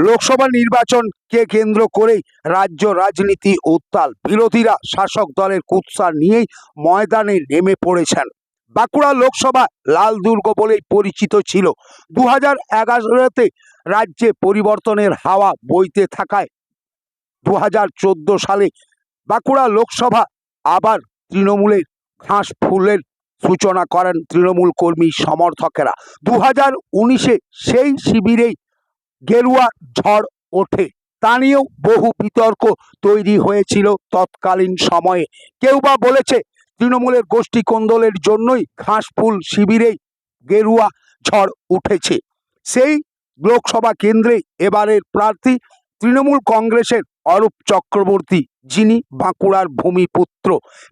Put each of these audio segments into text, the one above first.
লোকসভা নির্বাচনকে কেন্দ্র করেই রাজ্য রাজনীতি উত্তাল। বিরোধীরা শাসক দলের কুৎসা নিয়েই ময়দানে নেমে পড়েছেন। বাঁকুড়া লোকসভা লাল দুর্গ বলেই পরিচিত ছিল। 2011-তে রাজ্যে পরিবর্তনের হাওয়া বইতে থাকায় 2014 সালে বাঁকুড়া লোকসভা আবার তৃণমূলের ঘাস ফুলের সূচনা করেন তৃণমূল কর্মী সমর্থকেরা। 2019-এ সেই শিবিরেই গেরুয়া ঝড় ওঠে। তা নিয়েও বহু বিতর্ক তৈরি হয়েছিল তৎকালীন সময়ে। কেউ বা বলেছে তৃণমূলের গোষ্ঠী কোন্দলের জন্যই ঘাসফুল শিবিরেই গেরুয়া ঝড় উঠেছে। সেই লোকসভা কেন্দ্রে এবারের প্রার্থী তৃণমূল কংগ্রেসের অরূপ চক্রবর্তী, যিনি বাঁকুড়ার ভূমিপুত্র।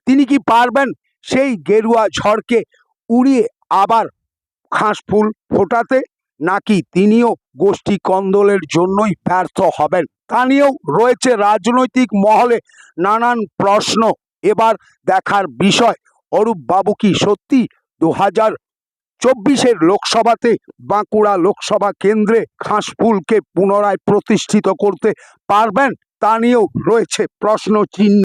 তিনি কি পারবেন সেই গেরুয়া ঝড়কে উড়িয়ে আবার ঘাসফুল ফোটাতে, নাকি তিনিও গোষ্ঠী কন্দলের জন্যই ব্যর্থ হবেন? তা নিয়েও রয়েছে রাজনৈতিক মহলে নানান প্রশ্ন। এবার দেখার বিষয়, অরূপ বাবু কি সত্যি 2024-এর লোকসভাতে বাঁকুড়া লোকসভা কেন্দ্রে ঘাসফুলকে পুনরায় প্রতিষ্ঠিত করতে পারবেন? তা নিয়েও রয়েছে প্রশ্ন চিহ্ন।